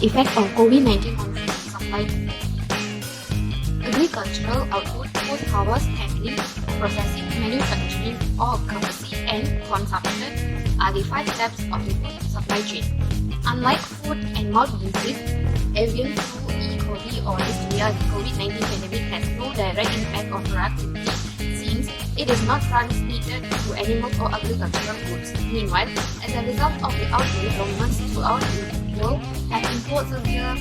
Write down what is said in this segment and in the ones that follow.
effect of COVID-19 on food supply. Agricultural output, food harvest, handling, processing, manufacturing, occupancy, and consumption are the 5 steps of the food supply chain. Unlike foot and mouth disease, avian flu, E. coli, or Listeria, the COVID-19 pandemic has no direct impact on productivity since it is not transmitted to animals or agricultural goods. Meanwhile, as a result of the outbreak, governments throughout the world have imposed severe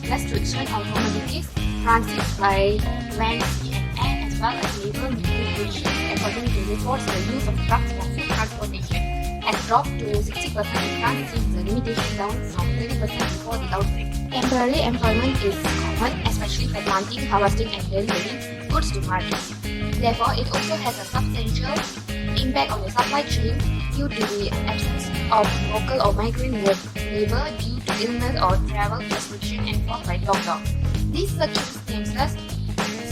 restrictions on commodities, transit by land, sea, and air, as well as labor limitations. According to reports, the use of trucks for food transportation has dropped to 60% in France since the limitation down from 30% before the outbreak. Temporary employment is common, especially for planting, harvesting, and delivering goods to markets. Therefore, it also has a substantial impact on the supply chain due to the absence of local or migrant labor due to illness or travel restriction enforced by lockdown. These circumstances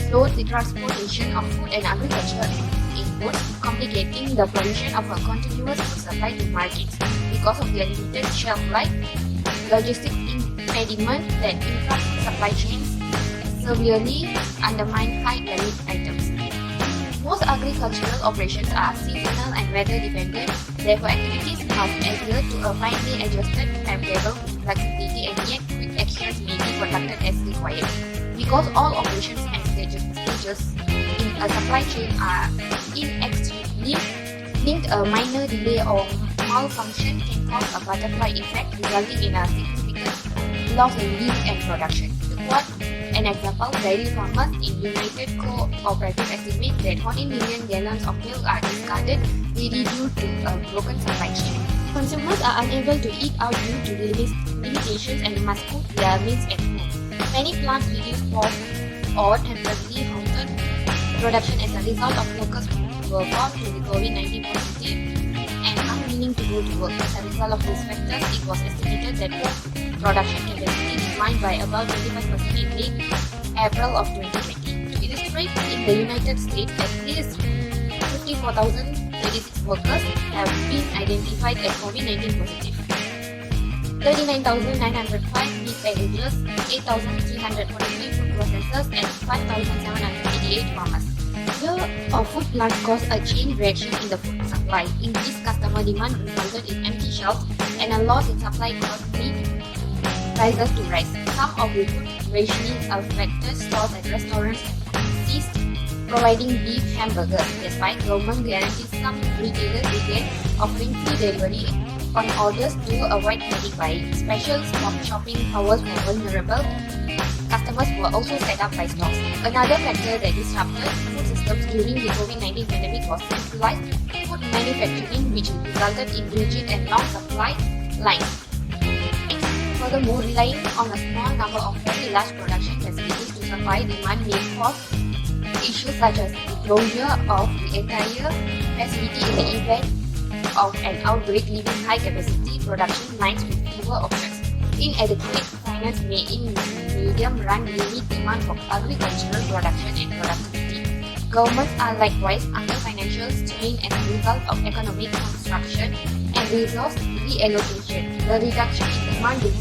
slowed the transportation of food and agricultural inputs, complicating the provision of a continuous food supply to markets. Because of their limited shelf life, logistic impediment that interrupt supply chains severely undermine high-value items. Most agricultural operations are seasonal and weather dependent, therefore activities must adhere to a finely adjusted timetable with flexibility, and yet quick actions may be conducted as required. Because all operations and stages in a supply chain are inextricably linked, a minor delay or malfunction can cause a butterfly effect, resulting in a significant loss in yield and production. To quote an example, dairy farmers in United Co-operative estimate that 14 million gallons of milk are discarded daily due to a broken supply chain. Consumers are unable to eat out due to limitations and must cook their meals at home. Many plants reduced pause or temporarily halted production as a result of workers who were found to be COVID-19 positive and unwilling to go to work. As a result of these factors, it was estimated that pork production capacity declined by about 25% in late April of 2020. To illustrate, in the United States, at least 54,036 workers have been identified as COVID-19 positive. 39,905 meat packagers, 8,343 food processors, and 5,788 farmers. Fear of food plants caused a chain reaction in the food supply. Increased customer demand resulted in empty shelves, and a loss in supply caused meat prices to rise. Some of the food rationing affected stores and restaurants ceased providing beef hamburgers. Despite government guarantees, some retailers began offering free delivery on orders to avoid panic buying. Special shopping hours for vulnerable customers were also set up by stores. Another factor that disrupted food systems during the COVID-19 pandemic was centralized food manufacturing, which resulted in rigid and long supply lines. Furthermore, relying on a small number of very large production facilities to supply demand may cause issues such as the closure of the entire facility in the event of an outbreak, leaving high-capacity production lines with fewer options. Inadequate finance may in the medium run limit demand for agricultural production and productivity. Governments are likewise under financial strain as a result of economic construction and resource reallocation. The reduction in demand will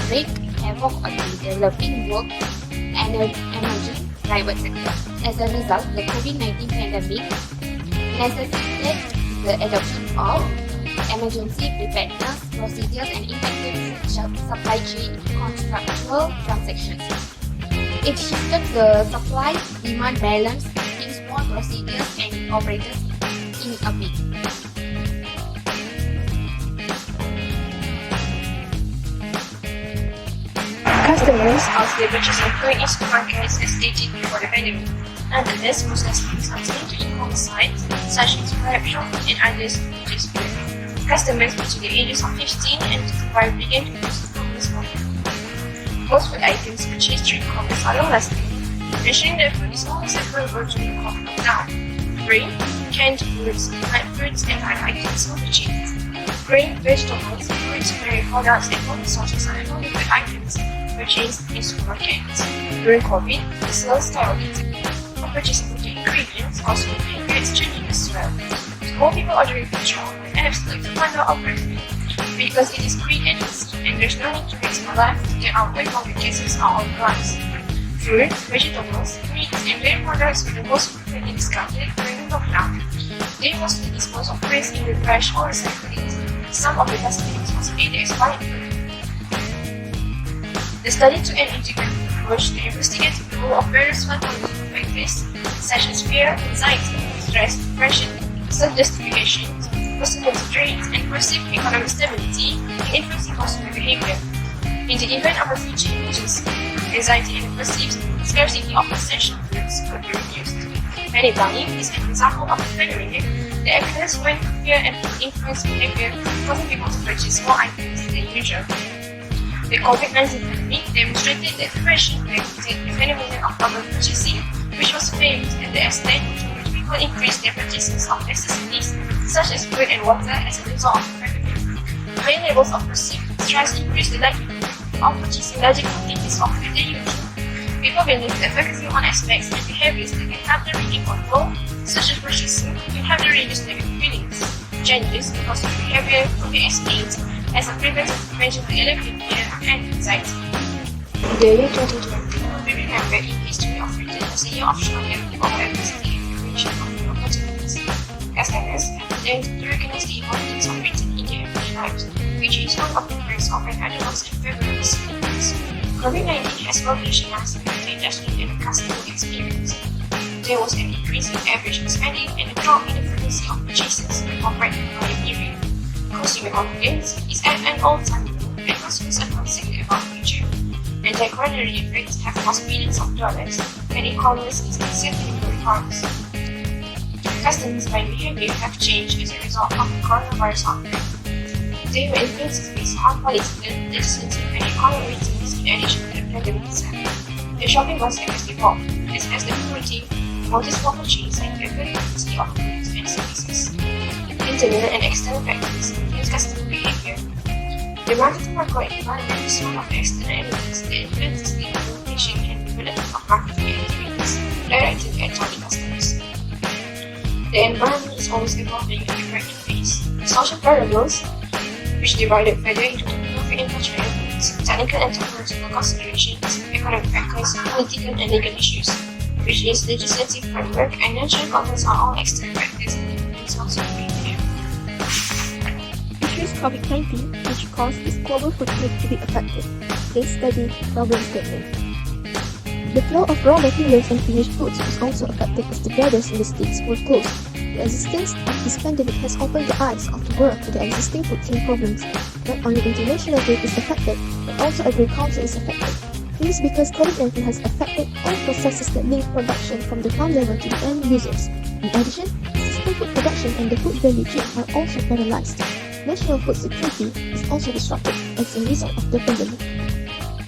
wreak havoc on the developing work and emerging private sector. As a result, the COVID-19 pandemic necessitated the adoption of emergency preparedness procedures and effective food supply chain contractual transactions. It shifted the supply-demand balance in small procedures and operators in a big. Customers asked their purchase of going into the markets as stated before the pandemic. Nonetheless, most customers are turning to e-commerce sites such as Grab, Shopee, and others this year. Customers between the ages of 15 and 65 began to use e-commerce more. Most food items purchased through e-commerce are long-lasting, ensuring that food is always available during the cold lockdown. Grain, canned foods, dried fruits, and other items were purchased. Grain, vegetables, fruits, dairy products, and other sauces are among the food items purchased in supermarkets. During COVID, the sales skyrocketed. Purchasing food ingredients also periods changing as well. With more people ordering food from apps like Foodpanda or Grab, because it is green and easy and there's no need to risk my life to get out when public cases are on the rise. Fruits, vegetables, meats, and dairy products were the most frequently discarded during the lockdown. They mostly dispose of waste in the trash or recycle it. Some of the dustbins must pay the expired food. The study took an integrated approach to investigate the role of various psychological factors such as fear, anxiety, stress, depression, self-justification, personality traits, and perceived economic stability in influencing consumer behavior. In the event of a future emergency, anxiety and perceived scarcity of essential goods could be reduced. Penny buying is an example of a phenomenon that occurs when fear and influence behavior causing people to purchase more items than usual. The COVID-19 pandemic demonstrated that depression related the phenomenon of double purchasing, which was framed at the extent to which people increased their purchases of necessities such as food and water as a result of the pandemic. High levels of perceived stress increase the likelihood of purchasing larger quantities of food than usual. People believe that focusing on aspects and behaviors that can help them regain control, such as purchasing, can help them reduce negative feelings. Changes in consumer behavior could be explained as a preventive prevention to alleviate fear and anxiety. The year 2020 will be remembered in history of Britain as a year of showing people FST and creation of new opportunities. Customers have learned to recognize the importance of Britain in their everyday lives, which is one of the first of an adults and favorite experience. COVID-19 has revolutionized the industry and the customer experience. There was an increase in average spending and a drop in the frequency of purchases compared to the prior period. Consumer confidence is at an all-time low and consumers are concerned about the future. Anti-coronary effects have cost billions of dollars and e-commerce is unsettling the records. Customers' buying behavior have changed as a result of the coronavirus outbreak. They were influenced based on political, legislative, and economic reasons in addition to the pandemic itself. The shopping basket has evolved as has the purity, multi-store purchase, and the availability of goods and services. Internal and external factors influence customer behavior. The marketing market environment is one of the external elements that influences the implementation and development of marketing activities directed at target customers. The environment is always evolving at a rapid pace. Social variables, which divided further into demographic and cultural elements, technical and technological considerations, economic factors, political and legal issues, which is legislative framework and natural causes are all external factors that influence consumer behavior. Issues COVID-19, which caused its global footprint to be affected. Case study, problem statement. The flow of raw materials and finished goods was also affected as the borders in the states were closed. The existence of this pandemic has opened the eyes of the world to the existing food chain problems. Not only international trade is affected, but also agriculture is affected. This is because COVID-19 has affected all processes that link production from the farm level to the end users. In addition, system food production and the food value chain are also paralyzed. National food security is also disrupted as a result of the pandemic.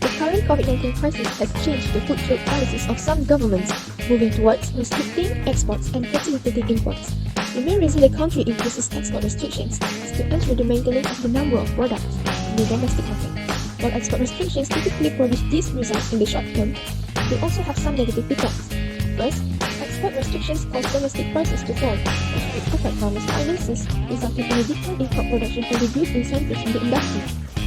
The current COVID-19 crisis has changed the food trade policies of some governments, moving towards restricting exports and facilitating imports. The main reason the country increases export restrictions is to ensure the maintenance of the number of products in the domestic market. While export restrictions typically produce these results in the short term, they also have some negative effects. First, export restrictions cause domestic prices to fall, which could affect farmers' finances, resulting in a decline in crop production and reduced incentives in the industry.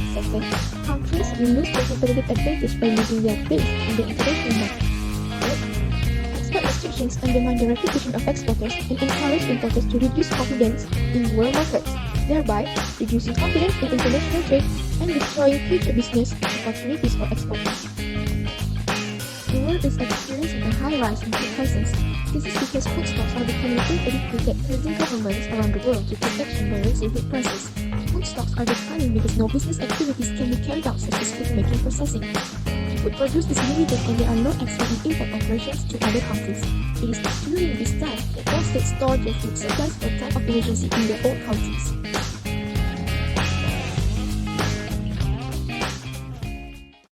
Second, countries will lose their competitive advantage by losing their base in the international market. Third, export restrictions undermine the reputation of exporters and encourage importers to reduce confidence in world markets, thereby reducing confidence in international trade and destroying future business opportunities for exporters. The world is experiencing a high rise in food prices. This is because food stocks are becoming inadequate, causing governments around the world to take action by raising food prices. Food stocks are declining because no business activities can be carried out such as food making processing. Food produce is limited and there are no export and import operations to other countries. It is during this time that all states store their food supplies for time of emergency in their own countries.